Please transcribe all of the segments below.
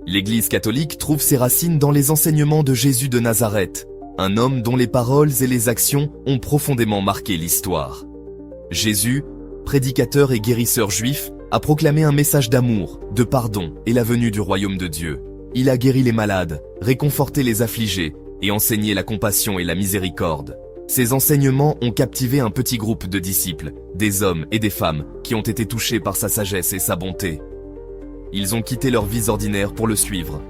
L'Église catholique trouve ses racines dans les enseignements de Jésus de Nazareth, un homme dont les paroles et les actions ont profondément marqué l'histoire. Jésus, prédicateur et guérisseur juif, a proclamé un message d'amour, de pardon et la venue du royaume de Dieu. Il a guéri les malades, réconforté les affligés et enseigné la compassion et la miséricorde. Ces enseignements ont captivé un petit groupe de disciples, des hommes et des femmes qui ont été touchés par sa sagesse et sa bonté. Ils ont quitté leurs vies ordinaires pour le suivre.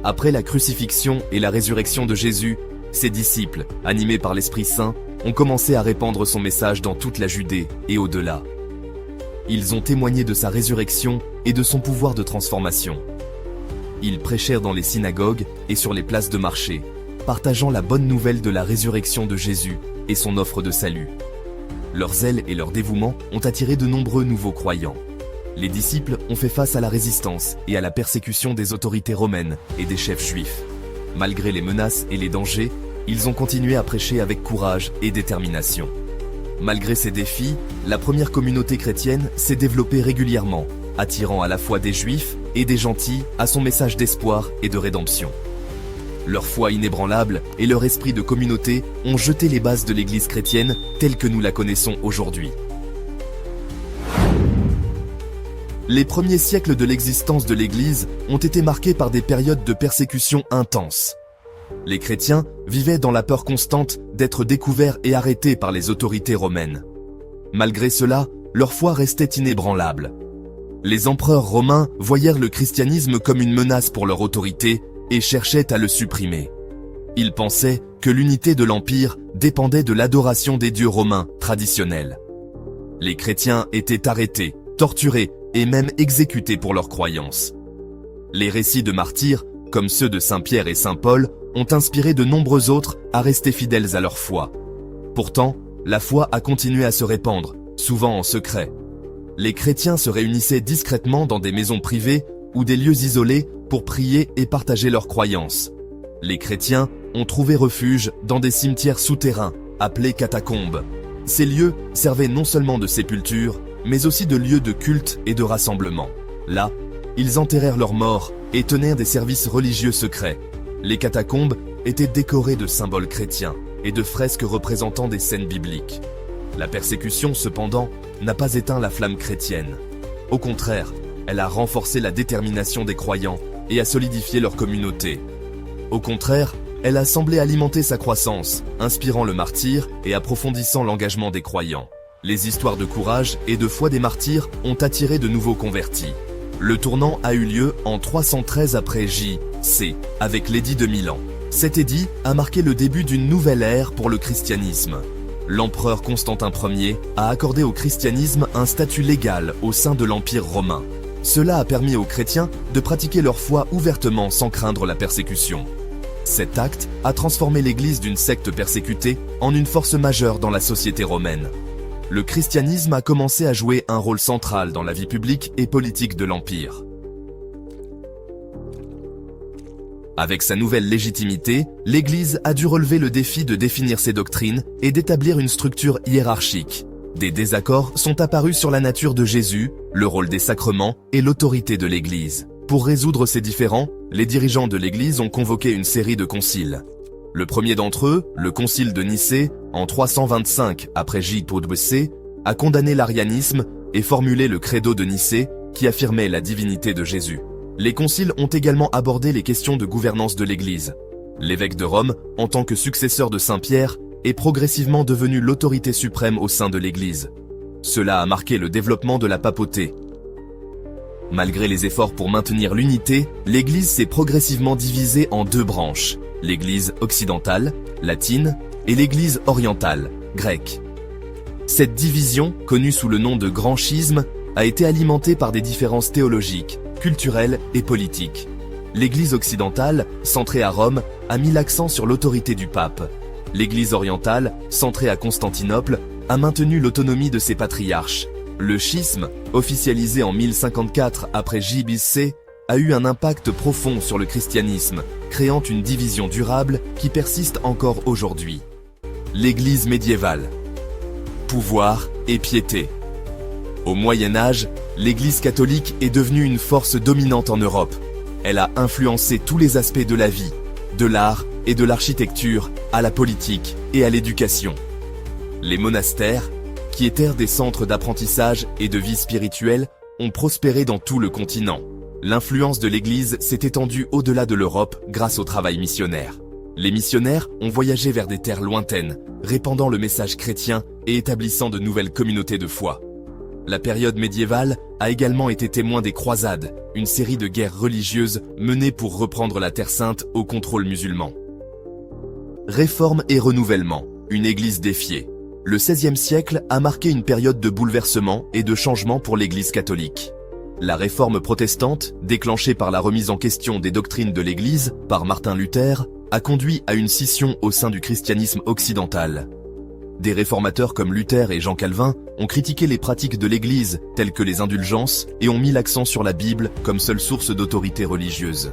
Après la crucifixion et la résurrection de Jésus, ses disciples, animés par l'Esprit Saint, ont commencé à répandre son message dans toute la Judée et au-delà. Ils ont témoigné de sa résurrection et de son pouvoir de transformation. Ils prêchèrent dans les synagogues et sur les places de marché, partageant la bonne nouvelle de la résurrection de Jésus et son offre de salut. Leur zèle et leur dévouement ont attiré de nombreux nouveaux croyants. Les disciples ont fait face à la résistance et à la persécution des autorités romaines et des chefs juifs. Malgré les menaces et les dangers, ils ont continué à prêcher avec courage et détermination. Malgré ces défis, la première communauté chrétienne s'est développée régulièrement, attirant à la fois des juifs et des gentils à son message d'espoir et de rédemption. Leur foi inébranlable et leur esprit de communauté ont jeté les bases de l'Église chrétienne telle que nous la connaissons aujourd'hui. Les premiers siècles de l'existence de l'Église ont été marqués par des périodes de persécution intenses. Les chrétiens vivaient dans la peur constante d'être découverts et arrêtés par les autorités romaines. Malgré cela, leur foi restait inébranlable. Les empereurs romains voyèrent le christianisme comme une menace pour leur autorité et cherchaient à le supprimer. Ils pensaient que l'unité de l'Empire dépendait de l'adoration des dieux romains traditionnels. Les chrétiens étaient arrêtés, torturés et même exécutés pour leurs croyances. Les récits de martyrs, comme ceux de Saint Pierre et Saint Paul, ont inspiré de nombreux autres à rester fidèles à leur foi. Pourtant, la foi a continué à se répandre, souvent en secret. Les chrétiens se réunissaient discrètement dans des maisons privées ou des lieux isolés pour prier et partager leurs croyances. Les chrétiens ont trouvé refuge dans des cimetières souterrains, appelés catacombes. Ces lieux servaient non seulement de sépulture, mais aussi de lieux de culte et de rassemblement. Là, ils enterrèrent leurs morts et tenaient des services religieux secrets. Les catacombes étaient décorées de symboles chrétiens et de fresques représentant des scènes bibliques. La persécution, cependant, n'a pas éteint la flamme chrétienne. Au contraire, elle a renforcé la détermination des croyants et a solidifié leur communauté. Au contraire, elle a semblé alimenter sa croissance, inspirant le martyr et approfondissant l'engagement des croyants. Les histoires de courage et de foi des martyrs ont attiré de nouveaux convertis. Le tournant a eu lieu en 313 après J.C. avec l'édit de Milan. Cet édit a marqué le début d'une nouvelle ère pour le christianisme. L'empereur Constantin Ier a accordé au christianisme un statut légal au sein de l'Empire romain. Cela a permis aux chrétiens de pratiquer leur foi ouvertement sans craindre la persécution. Cet acte a transformé l'Église d'une secte persécutée en une force majeure dans la société romaine. Le christianisme a commencé à jouer un rôle central dans la vie publique et politique de l'Empire. Avec sa nouvelle légitimité, l'Église a dû relever le défi de définir ses doctrines et d'établir une structure hiérarchique. Des désaccords sont apparus sur la nature de Jésus, le rôle des sacrements et l'autorité de l'Église. Pour résoudre ces différends, les dirigeants de l'Église ont convoqué une série de conciles. Le premier d'entre eux, le concile de Nicée, en 325 après J.C., a condamné l'arianisme et formulé le credo de Nicée qui affirmait la divinité de Jésus. Les conciles ont également abordé les questions de gouvernance de l'Église. L'évêque de Rome, en tant que successeur de Saint Pierre, est progressivement devenu l'autorité suprême au sein de l'Église. Cela a marqué le développement de la papauté. Malgré les efforts pour maintenir l'unité, l'Église s'est progressivement divisée en deux branches, l'Église occidentale, latine, et l'Église orientale, grecque. Cette division, connue sous le nom de grand schisme, a été alimentée par des différences théologiques, culturelles et politiques. L'Église occidentale, centrée à Rome, a mis l'accent sur l'autorité du pape. L'Église orientale, centrée à Constantinople, a maintenu l'autonomie de ses patriarches. Le schisme, officialisé en 1054 après J.C., a eu un impact profond sur le christianisme, créant une division durable qui persiste encore aujourd'hui. L'Église médiévale. Pouvoir et piété. Au Moyen Âge, l'Église catholique est devenue une force dominante en Europe. Elle a influencé tous les aspects de la vie, de l'art et de l'architecture, à la politique et à l'éducation. Les monastères, qui étaient des centres d'apprentissage et de vie spirituelle, ont prospéré dans tout le continent. L'influence de l'Église s'est étendue au-delà de l'Europe grâce au travail missionnaire. Les missionnaires ont voyagé vers des terres lointaines, répandant le message chrétien et établissant de nouvelles communautés de foi. La période médiévale a également été témoin des croisades, une série de guerres religieuses menées pour reprendre la Terre Sainte au contrôle musulman. Réforme et renouvellement, une église défiée. Le XVIe siècle a marqué une période de bouleversement et de changement pour l'église catholique. La réforme protestante, déclenchée par la remise en question des doctrines de l'église par Martin Luther, a conduit à une scission au sein du christianisme occidental. Des réformateurs comme Luther et Jean Calvin ont critiqué les pratiques de l'Église, telles que les indulgences, et ont mis l'accent sur la Bible comme seule source d'autorité religieuse.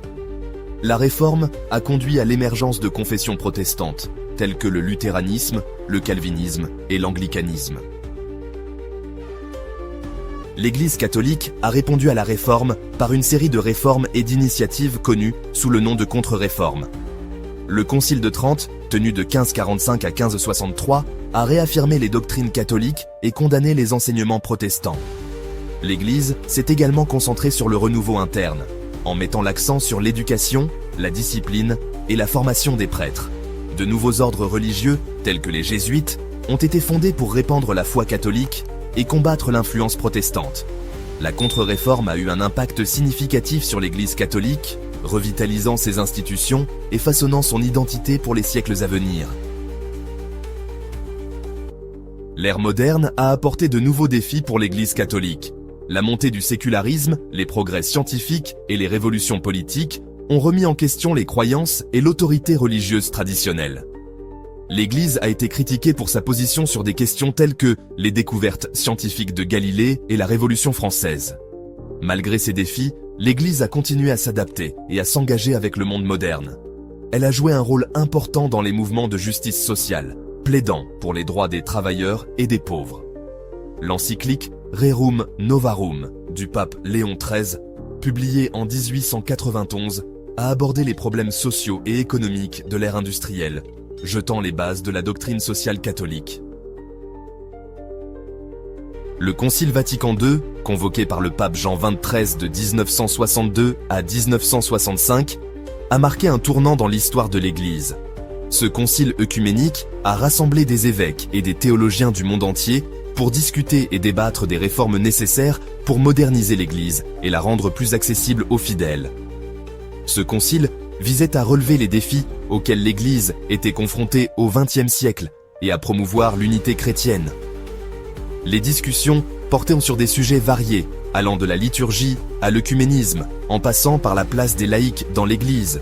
La Réforme a conduit à l'émergence de confessions protestantes, telles que le luthéranisme, le calvinisme et l'anglicanisme. L'Église catholique a répondu à la Réforme par une série de réformes et d'initiatives connues sous le nom de contre-réforme. Le Concile de Trente, tenu de 1545 à 1563, a réaffirmé les doctrines catholiques et condamné les enseignements protestants. L'Église s'est également concentrée sur le renouveau interne, en mettant l'accent sur l'éducation, la discipline et la formation des prêtres. De nouveaux ordres religieux, tels que les jésuites, ont été fondés pour répandre la foi catholique et combattre l'influence protestante. La contre-réforme a eu un impact significatif sur l'Église catholique, revitalisant ses institutions et façonnant son identité pour les siècles à venir. L'ère moderne a apporté de nouveaux défis pour l'Église catholique. La montée du sécularisme, les progrès scientifiques et les révolutions politiques ont remis en question les croyances et l'autorité religieuse traditionnelle. L'Église a été critiquée pour sa position sur des questions telles que les découvertes scientifiques de Galilée et la Révolution française. Malgré ces défis, l'Église a continué à s'adapter et à s'engager avec le monde moderne. Elle a joué un rôle important dans les mouvements de justice sociale, plaidant pour les droits des travailleurs et des pauvres. L'encyclique Rerum Novarum du pape Léon XIII, publiée en 1891, a abordé les problèmes sociaux et économiques de l'ère industrielle, jetant les bases de la doctrine sociale catholique. Le Concile Vatican II, convoqué par le pape Jean XXIII de 1962 à 1965, a marqué un tournant dans l'histoire de l'Église. Ce concile œcuménique a rassemblé des évêques et des théologiens du monde entier pour discuter et débattre des réformes nécessaires pour moderniser l'Église et la rendre plus accessible aux fidèles. Ce concile visait à relever les défis auxquels l'Église était confrontée au XXe siècle et à promouvoir l'unité chrétienne. Les discussions portaient sur des sujets variés, allant de la liturgie à l'œcuménisme, en passant par la place des laïcs dans l'Église.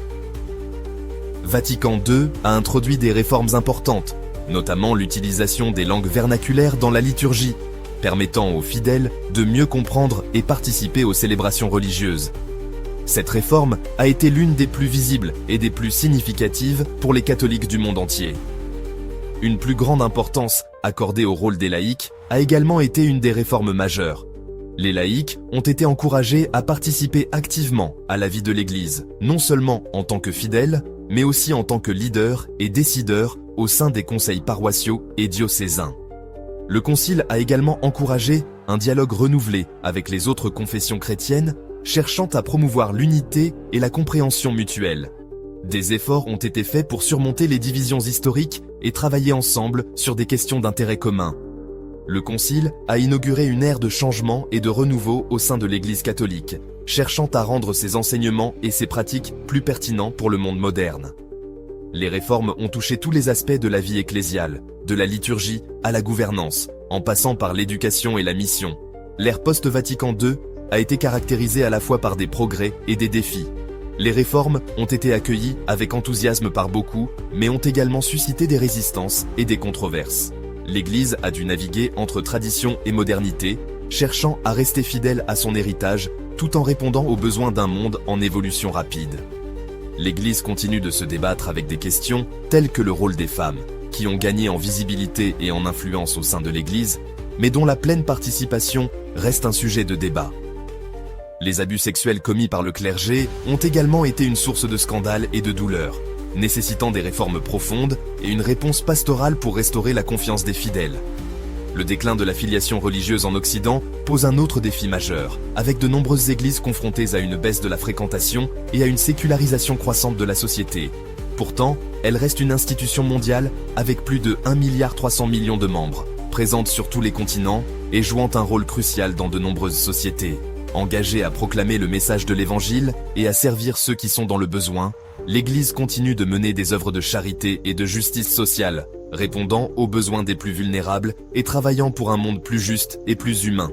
Vatican II a introduit des réformes importantes, notamment l'utilisation des langues vernaculaires dans la liturgie, permettant aux fidèles de mieux comprendre et participer aux célébrations religieuses. Cette réforme a été l'une des plus visibles et des plus significatives pour les catholiques du monde entier. Une plus grande importance accordée au rôle des laïcs a également été une des réformes majeures. Les laïcs ont été encouragés à participer activement à la vie de l'Église, non seulement en tant que fidèles, mais aussi en tant que leaders et décideurs au sein des conseils paroissiaux et diocésains. Le Concile a également encouragé un dialogue renouvelé avec les autres confessions chrétiennes, cherchant à promouvoir l'unité et la compréhension mutuelle. Des efforts ont été faits pour surmonter les divisions historiques et travailler ensemble sur des questions d'intérêt commun. Le Concile a inauguré une ère de changement et de renouveau au sein de l'Église catholique, cherchant à rendre ses enseignements et ses pratiques plus pertinents pour le monde moderne. Les réformes ont touché tous les aspects de la vie ecclésiale, de la liturgie à la gouvernance, en passant par l'éducation et la mission. L'ère post-Vatican II a été caractérisée à la fois par des progrès et des défis. Les réformes ont été accueillies avec enthousiasme par beaucoup, mais ont également suscité des résistances et des controverses. L'Église a dû naviguer entre tradition et modernité, cherchant à rester fidèle à son héritage, tout en répondant aux besoins d'un monde en évolution rapide. L'Église continue de se débattre avec des questions telles que le rôle des femmes, qui ont gagné en visibilité et en influence au sein de l'Église, mais dont la pleine participation reste un sujet de débat. Les abus sexuels commis par le clergé ont également été une source de scandale et de douleur, nécessitant des réformes profondes et une réponse pastorale pour restaurer la confiance des fidèles. Le déclin de la filiation religieuse en Occident pose un autre défi majeur, avec de nombreuses églises confrontées à une baisse de la fréquentation et à une sécularisation croissante de la société. Pourtant, elle reste une institution mondiale avec plus de 1,3 milliard de membres, présente sur tous les continents et jouant un rôle crucial dans de nombreuses sociétés. Engagée à proclamer le message de l'Évangile et à servir ceux qui sont dans le besoin, l'Église continue de mener des œuvres de charité et de justice sociale, répondant aux besoins des plus vulnérables et travaillant pour un monde plus juste et plus humain.